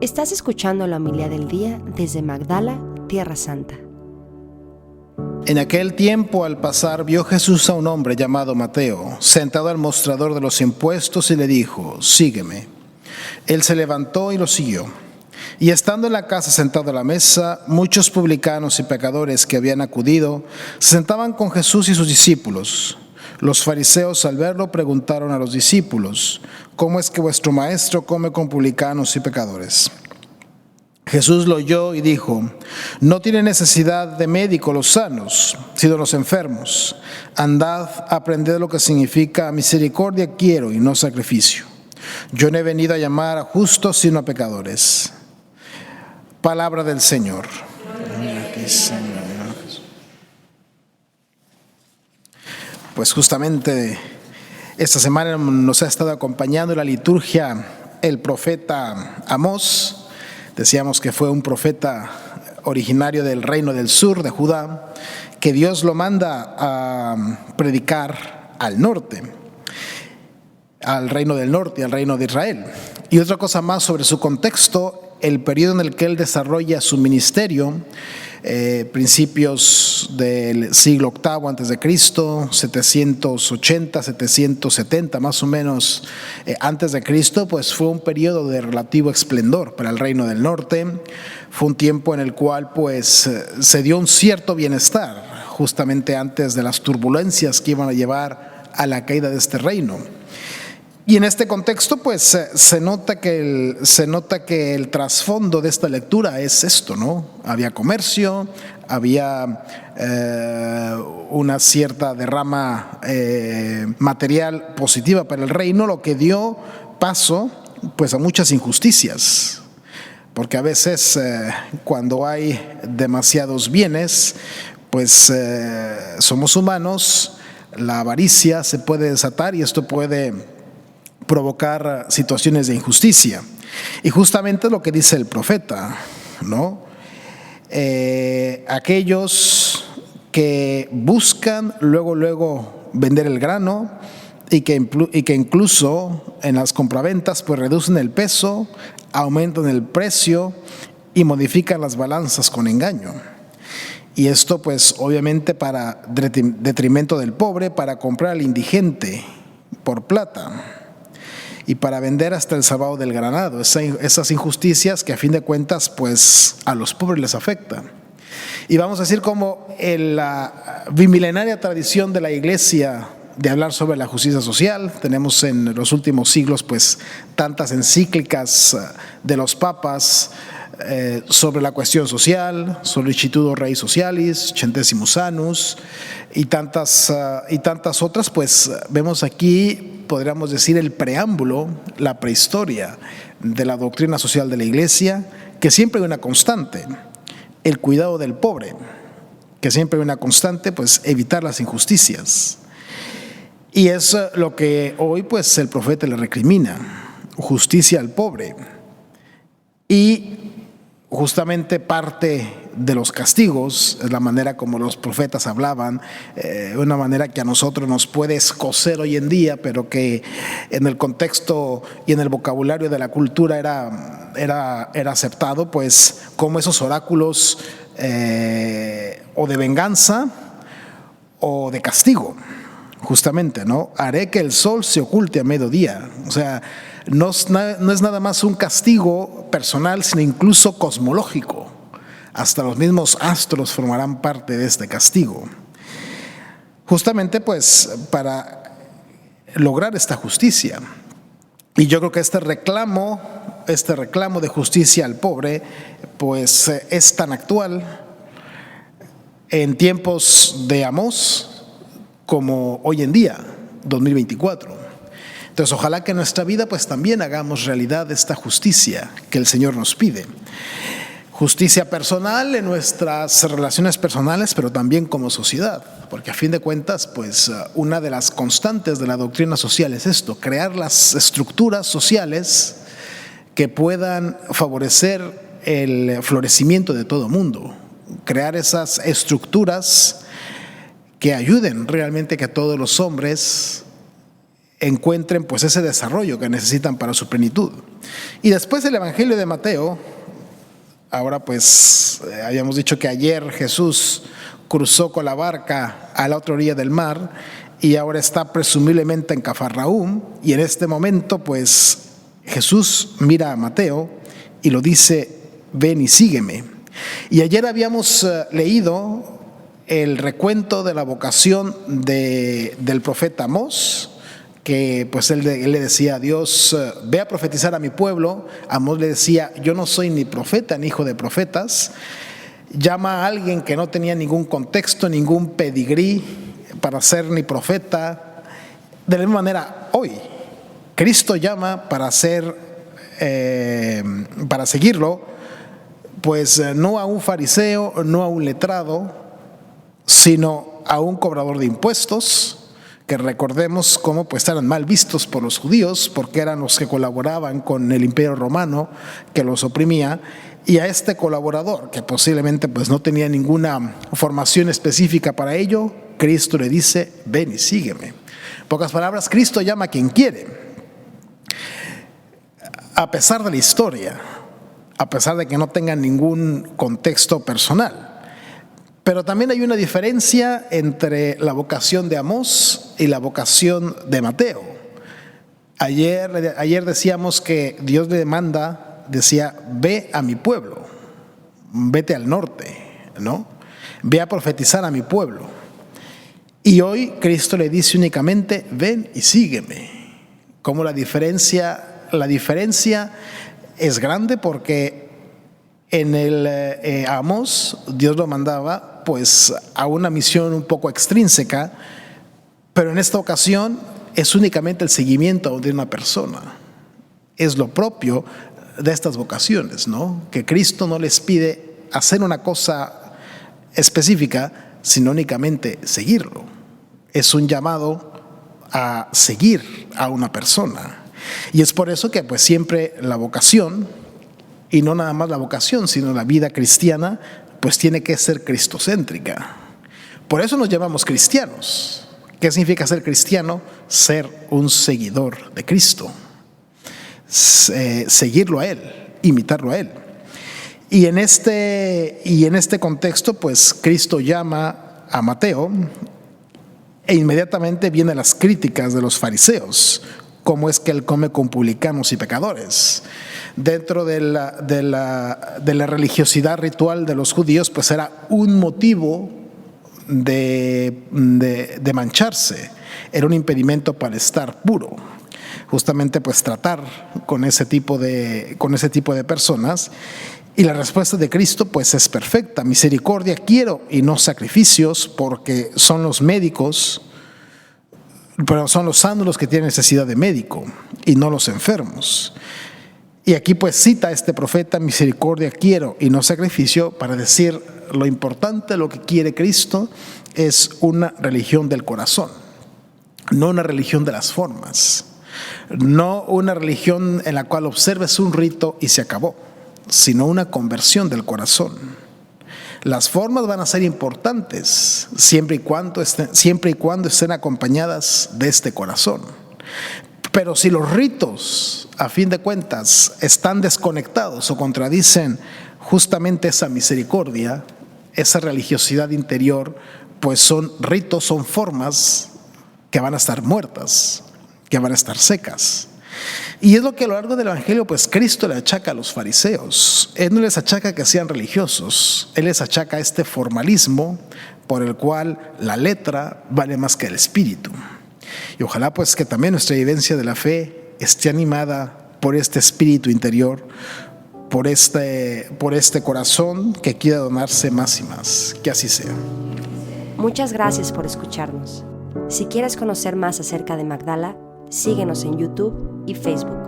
Estás escuchando la homilía del día desde Magdala, Tierra Santa. En aquel tiempo, al pasar, vio Jesús a un hombre llamado Mateo, sentado al mostrador de los impuestos, y le dijo: sígueme. Él se levantó y lo siguió. Y estando en la casa sentado a la mesa, muchos publicanos y pecadores que habían acudido se sentaban con Jesús y sus discípulos. Los fariseos, al verlo, preguntaron a los discípulos: ¿cómo es que vuestro maestro come con publicanos y pecadores? Jesús lo oyó y dijo: no tiene necesidad de médico los sanos, sino los enfermos. Andad, aprended lo que significa misericordia quiero y no sacrificio. Yo no he venido a llamar a justos, sino a pecadores. Palabra del Señor. Pues justamente esta semana nos ha estado acompañando en la liturgia el profeta Amós. Decíamos que fue un profeta originario del reino del sur de Judá, que Dios lo manda a predicar al norte, al reino del norte, al reino de Israel. Y otra cosa más sobre su contexto: el periodo en el que él desarrolla su ministerio, principios del siglo VIII antes de Cristo, 780, 770 más o menos antes de Cristo, pues fue un periodo de relativo esplendor para el reino del norte. Fue un tiempo en el cual pues se dio un cierto bienestar, justamente antes de las turbulencias que iban a llevar a la caída de este reino. Y en este contexto pues se nota que el trasfondo de esta lectura es esto, ¿no? Había comercio, había una cierta derrama material positiva para el reino, lo que dio paso pues a muchas injusticias, porque a veces cuando hay demasiados bienes, pues somos humanos, la avaricia se puede desatar y esto puede provocar situaciones de injusticia. Y justamente lo que dice el profeta, ¿no? Aquellos que buscan luego vender el grano y que incluso en las compraventas pues reducen el peso, aumentan el precio y modifican las balanzas con engaño. Y esto pues obviamente para detrimento del pobre, para comprar al indigente por plata y para vender hasta el sabao del ganado. Esas injusticias que a fin de cuentas pues a los pobres les afectan. Y vamos a decir como en la bimilenaria tradición de la Iglesia de hablar sobre la justicia social, tenemos en los últimos siglos pues tantas encíclicas de los papas sobre la cuestión social, Sollicitudo Rei Socialis, Centesimus Annus y tantas otras, pues vemos aquí, podríamos decir, el preámbulo, la prehistoria de la doctrina social de la Iglesia, que siempre hay una constante: el cuidado del pobre, que siempre hay una constante, pues evitar las injusticias. Y es lo que hoy pues el profeta le recrimina: justicia al pobre. Y justamente parte de los castigos es la manera como los profetas hablaban, una manera que a nosotros nos puede escocer hoy en día, pero que en el contexto y en el vocabulario de la cultura era aceptado, pues como esos oráculos o de venganza o de castigo, justamente, ¿no? Haré que el sol se oculte a mediodía. O sea, no es nada más un castigo personal, sino incluso cosmológico. Hasta los mismos astros formarán parte de este castigo. Justamente pues para lograr esta justicia. Y yo creo que este reclamo de justicia al pobre pues es tan actual en tiempos de Amós como hoy en día, 2024. Entonces ojalá que en nuestra vida pues también hagamos realidad esta justicia que el Señor nos pide. Justicia personal en nuestras relaciones personales, pero también como sociedad, porque a fin de cuentas pues una de las constantes de la doctrina social es esto: crear las estructuras sociales que puedan favorecer el florecimiento de todo mundo, crear esas estructuras que ayuden realmente que todos los hombres encuentren pues ese desarrollo que necesitan para su plenitud. Y después el Evangelio de Mateo, ahora pues habíamos dicho que ayer Jesús cruzó con la barca a la otra orilla del mar y ahora está presumiblemente en Cafarnaúm, y en este momento pues Jesús mira a Mateo y lo dice: ven y sígueme. Y ayer habíamos leído el recuento de la vocación del profeta Amós, que pues él le decía a Dios: ve a profetizar a mi pueblo. Amós le decía: yo no soy ni profeta ni hijo de profetas. Llama a alguien que no tenía ningún contexto, ningún pedigrí para ser ni profeta. De la misma manera hoy Cristo llama para seguirlo, pues no a un fariseo, no a un letrado, sino a un cobrador de impuestos, que recordemos cómo pues eran mal vistos por los judíos, porque eran los que colaboraban con el Imperio Romano que los oprimía, y a este colaborador, que posiblemente pues no tenía ninguna formación específica para ello, Cristo le dice: ven y sígueme. En pocas palabras, Cristo llama a quien quiere, a pesar de la historia, a pesar de que no tenga ningún contexto personal. Pero también hay una diferencia entre la vocación de Amós y la vocación de Mateo. Ayer decíamos que Dios le manda, decía: ve a mi pueblo, vete al norte, ¿no? Ve a profetizar a mi pueblo. Y hoy Cristo le dice únicamente: ven y sígueme. Como la diferencia es grande, porque en el Amós Dios lo mandaba pues a una misión un poco extrínseca, pero en esta ocasión es únicamente el seguimiento de una persona. Es lo propio de estas vocaciones, ¿no? Que Cristo no les pide hacer una cosa específica, sino únicamente seguirlo. Es un llamado a seguir a una persona. Y es por eso que pues siempre la vocación, y no nada más la vocación, sino la vida cristiana, pues tiene que ser cristocéntrica. Por eso nos llamamos cristianos. ¿Qué significa ser cristiano? Ser un seguidor de Cristo. Seguirlo a Él, imitarlo a Él. Y en este contexto, pues Cristo llama a Mateo, e inmediatamente vienen las críticas de los fariseos. ¿Cómo es que él come con publicanos y pecadores? Dentro de la religiosidad ritual de los judíos, pues era un motivo de mancharse, era un impedimento para estar puro. Justamente pues tratar con ese tipo de personas. Y la respuesta de Cristo pues es perfecta: misericordia quiero y no sacrificios, porque son los médicos, pero son los sanos los que tienen necesidad de médico y no los enfermos. Y aquí pues cita a este profeta: misericordia quiero y no sacrificio, para decir lo importante, lo que quiere Cristo es una religión del corazón, no una religión de las formas, no una religión en la cual observes un rito y se acabó, sino una conversión del corazón. Las formas van a ser importantes siempre y cuando estén acompañadas de este corazón. Pero si los ritos, a fin de cuentas, están desconectados o contradicen justamente esa misericordia, esa religiosidad interior, pues son ritos, son formas que van a estar muertas, que van a estar secas. Y es lo que a lo largo del Evangelio pues Cristo le achaca a los fariseos. Él no les achaca que sean religiosos, Él les achaca este formalismo por el cual la letra vale más que el espíritu. Y ojalá pues que también nuestra vivencia de la fe esté animada por este espíritu interior, por este corazón que quiera donarse más y más. Que así sea. Muchas gracias por escucharnos. Si quieres conocer más acerca de Magdala, síguenos en YouTube y Facebook.